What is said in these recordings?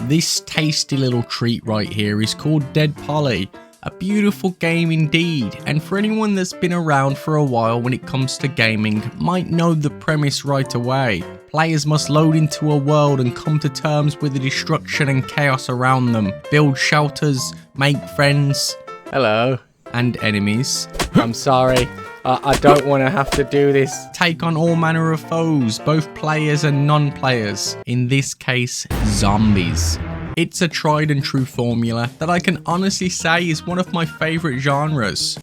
This tasty little treat right here is called DeadPoly. A beautiful game indeed, and for anyone that's been around for a while when it comes to gaming, might know the premise right away. Players must load into a world and come to terms with the destruction and chaos around them, build shelters, make friends, hello, and enemies. I'm sorry, I don't want to have to do this. Take on all manner of foes, both players and non-players, in this case, zombies. It's a tried and true formula that I can honestly say is one of my favourite genres.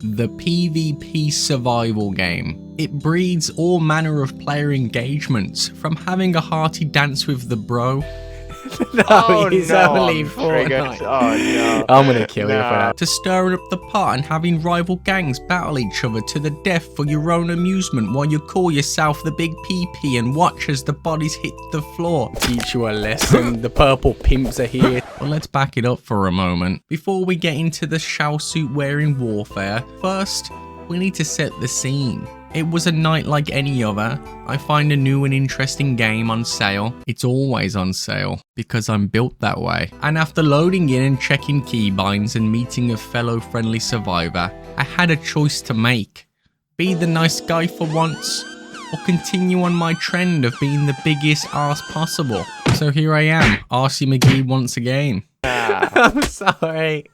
The PvP survival game. It breeds all manner of player engagements, from having a hearty dance with the bro. No, he's only Fortnite. Oh no. I'm gonna kill you for that. To stirring up the pot and having rival gangs battle each other to the death for your own amusement while you call yourself the big PP and watch as the bodies hit the floor. Teach you a lesson, the purple pimps are here. Well, let's back it up for a moment. Before we get into the shell suit wearing warfare, first, we need to set the scene. It was a night like any other. I find a new and interesting game on sale. It's always on sale because I'm built that way. And after loading in and checking keybinds and meeting a fellow friendly survivor, I had a choice to make. Be the nice guy for once, or continue on my trend of being the biggest arse possible. So here I am, Arsey McGee once again. I'm sorry.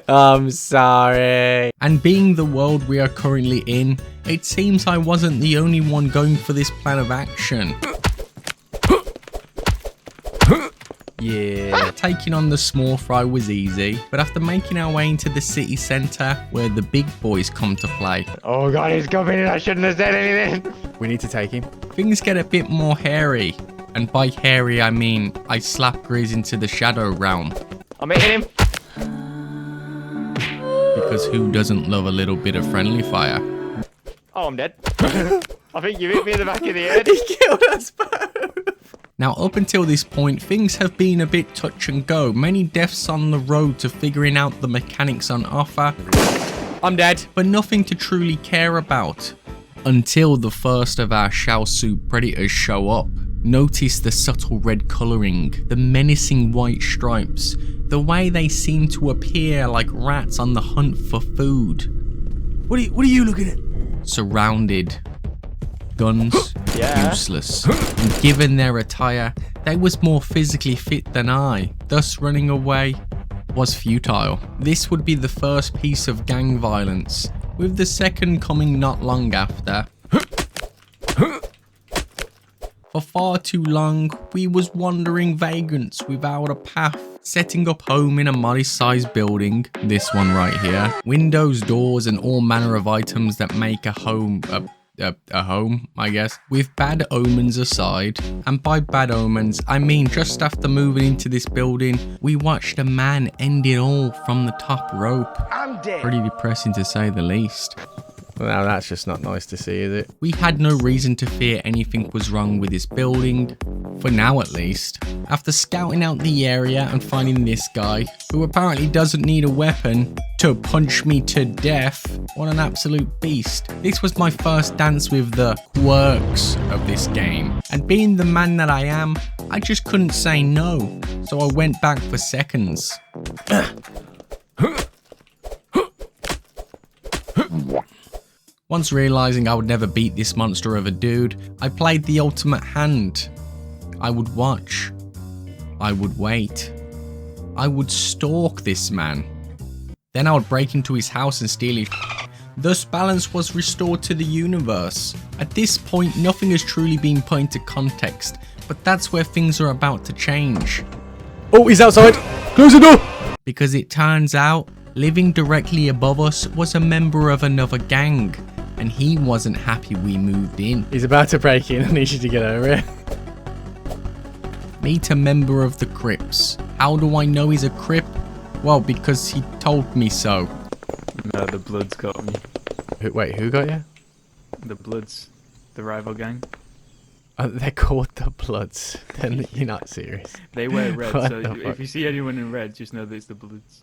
I'm sorry. And being the world we are currently in, it seems I wasn't the only one going for this plan of action. Yeah, taking on the small fry was easy, but after making our way into the city centre, where the big boys come to play. Oh god, he's coming in, I shouldn't have said anything. We need to take him. Things get a bit more hairy. And by hairy, I mean, I slap Grizz into the shadow realm. I'm hitting him. Because who doesn't love a little bit of friendly fire? Oh, I'm dead. I think you hit me in the back of the head. He killed us both. Now, up until this point, things have been a bit touch and go. Many deaths on the road to figuring out the mechanics on offer. I'm dead. But nothing to truly care about. Until the first of our shell suit predators show up. Notice the subtle red colouring, the menacing white stripes, the way they seem to appear like rats on the hunt for food. What are you looking at? Surrounded. Guns, useless. And given their attire, they was more physically fit than I, thus running away was futile. This would be the first piece of gang violence, with the second coming not long after. For far too long, we was wandering vagrants without a path, setting up home in a modest-sized building, this one right here. Windows, doors, and all manner of items that make a home, a home, I guess. With bad omens aside, and by bad omens, I mean just after moving into this building, we watched a man end it all from the top rope. I'm dead. Pretty depressing to say the least. Now that's just not nice to see, is it? We had no reason to fear anything was wrong with this building, for now at least. After scouting out the area and finding this guy, who apparently doesn't need a weapon to punch me to death, what an absolute beast. This was my first dance with the quirks of this game, and being the man that I am, I just couldn't say no, so I went back for seconds. Once realising I would never beat this monster of a dude, I played the ultimate hand. I would watch. I would wait. I would stalk this man. Then I would break into his house and steal his shit. Thus balance was restored to the universe. At this point, nothing has truly been put into context, but that's where things are about to change. Oh, he's outside! Close the door! Because it turns out, living directly above us was a member of another gang. And he wasn't happy we moved in. He's about to break in, I need you to get over it. Meet a member of the Crips. How do I know he's a Crip? Well, because he told me so. No, the Bloods got me. Wait, who got you? The Bloods. The rival gang. They're called the Bloods. Then you're not serious. They wear red, What so if you see anyone in red, just know that it's the Bloods.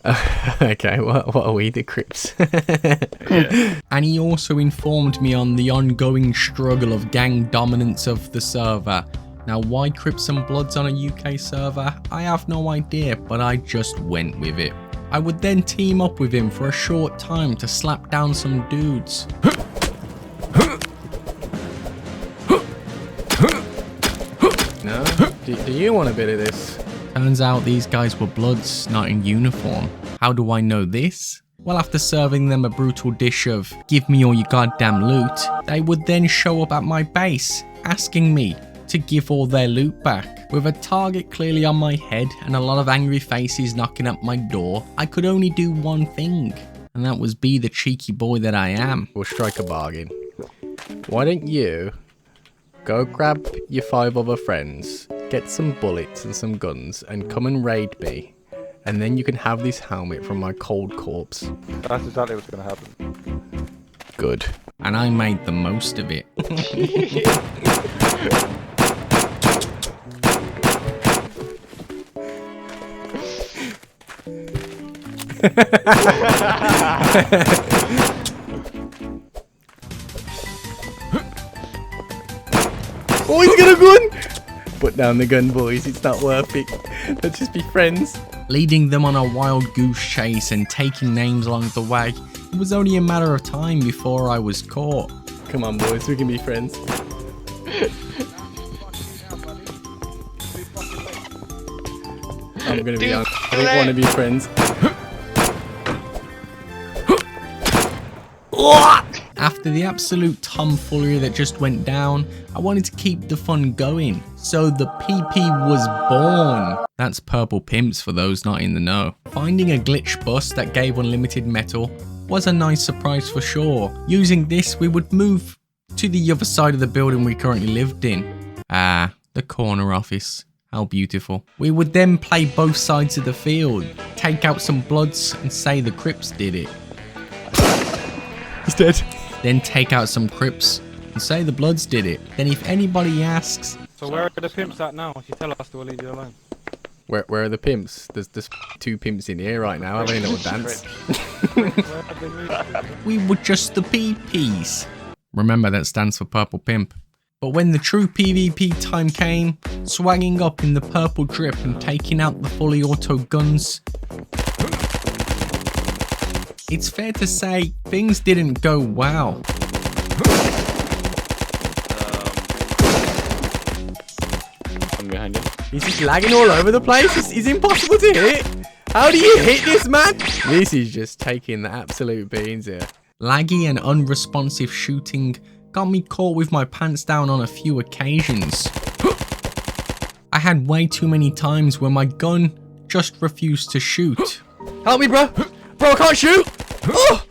Okay, what are we, the Crips? Yeah. And he also informed me on the ongoing struggle of gang dominance of the server. Now, why Crips and Bloods on a UK server? I have no idea, but I just went with it. I would then team up with him for a short time to slap down some dudes. No? Do you want a bit of this? Turns out these guys were Bloods, not in uniform. How do I know this? Well, after serving them a brutal dish of "give me all your goddamn loot," they would then show up at my base, asking me to give all their loot back. With a target clearly on my head and a lot of angry faces knocking at my door, I could only do one thing, and that was be the cheeky boy that I am. We'll strike a bargain. Why don't you go grab your 5 other friends, get some bullets and some guns, and come and raid me, and then you can have this helmet from my cold corpse. That's exactly what's gonna happen. Good. And I made the most of it. Oh, he's got a gun! Put down the gun, boys. It's not worth it. Let's just be friends. Leading them on a wild goose chase and taking names along the way, it was only a matter of time before I was caught. Come on, boys. We can be friends. I'm gonna be honest. I don't want to be friends. After the absolute tomfoolery that just went down, I wanted to keep the fun going, so the PP was born. That's purple pimps for those not in the know. Finding a glitch bus that gave unlimited metal was a nice surprise for sure. Using this, we would move to the other side of the building we currently lived in. Ah, the corner office. How beautiful. We would then play both sides of the field, take out some Bloods and say the Crips did it. He's dead. Then take out some Crips and say the Bloods did it. Then if anybody asks... So where are the pimps at now? If you tell us, we'll leave you alone. Where are the pimps? There's 2 pimps in here right now having a little dance. We were just the PPs. Remember, that stands for Purple Pimp. But when the true PvP time came, swagging up in the purple drip and taking out the fully auto guns, it's fair to say things didn't go well. I'm behind you. He's just lagging all over the place. It's impossible to hit. How do you hit this, man? This is just taking the absolute beans here. Laggy and unresponsive shooting got me caught with my pants down on a few occasions. I had way too many times where my gun just refused to shoot. Help me, bro! Bro, I can't shoot! Oh!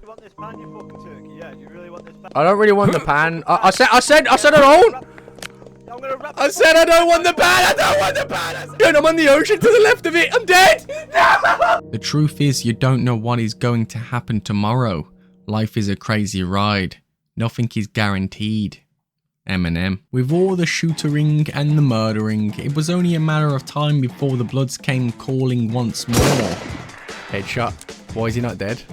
You want this pan, you fucking turkey? Yeah, do you really want this pan? I don't really want the pan. I said I don't! I'm gonna wrap I said I don't want the pan! I don't want the pan! I'm on the ocean to the left of it! I'm dead! No! The truth is, you don't know what is going to happen tomorrow. Life is a crazy ride. Nothing is guaranteed. Eminem. With all the shootering and the murdering, it was only a matter of time before the Bloods came calling once more. Headshot. Why is he not dead?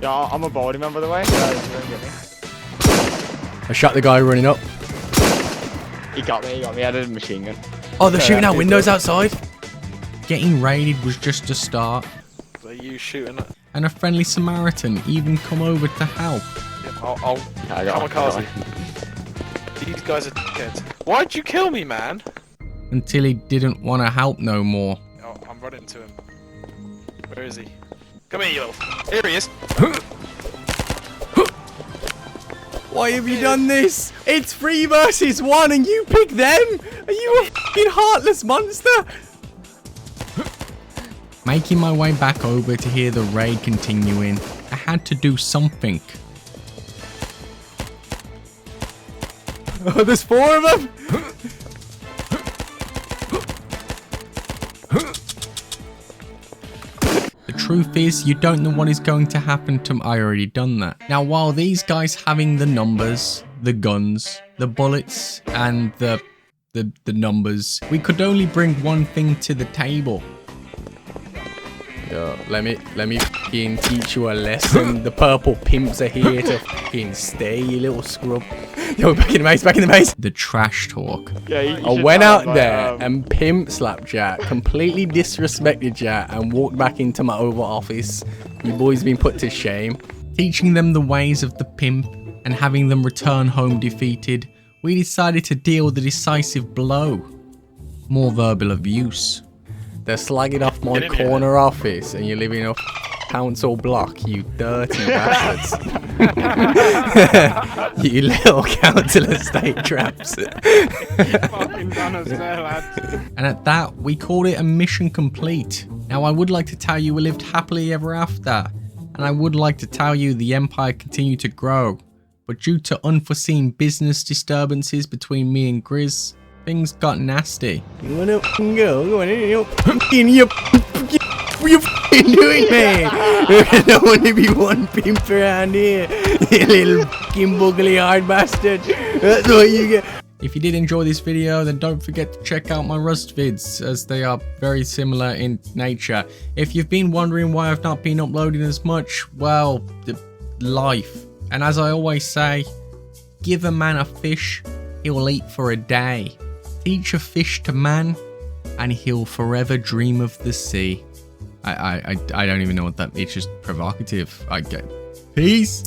Yeah, I'm aboard him, by the way. I shot the guy running up. He got me. I had a machine gun. Oh, they're shooting out windows outside. Getting raided was just a start. Are you shooting at? And a friendly Samaritan even come over to help. Yeah, I'll I got kamikaze. These guys are dickheads. Why'd you kill me, man? Until he didn't want to help no more. Oh, I'm running to him. Where is he? Come here, you little... Here he is! Why have you done this? It's 3 versus 1 and you pick them? Are you a fucking heartless monster? Making my way back over to hear the raid continuing, I had to do something. Oh, there's 4 of them! The truth is, you don't know what is going to happen to... I already done that. Now, while these guys having the numbers, the guns, the bullets, and the numbers, we could only bring one thing to the table. Yo, let me fucking teach you a lesson. The purple pimps are here to fucking stay, you little scrub. Yo, back in the base, back in the base. The trash talk. Yeah, I went out there and pimp slapped Jack, completely disrespected Jack, and walked back into my Oval Office. You boys been put to shame. Teaching them the ways of the pimp and having them return home defeated, we decided to deal the decisive blow. More verbal abuse. They're slagging off my corner office and you live in a council block, you dirty bastards. You little council estate traps. Fucking done us there, lads. And at that, we called it a mission complete. Now I would like to tell you we lived happily ever after. And I would like to tell you the empire continued to grow. But due to unforeseen business disturbances between me and Grizz, things got nasty. You wanna go? What are you doing, man? There's only be one pimp around here, you little fucking buggly hard bastard. That's what you get. If you did enjoy this video, then don't forget to check out my Rust vids, as they are very similar in nature. If you've been wondering why I've not been uploading as much, well, life. And as I always say, give a man a fish, he'll eat for a day. Teach a fish to man, and he'll forever dream of the sea. I don't even know what that, it's just provocative. I get. Peace.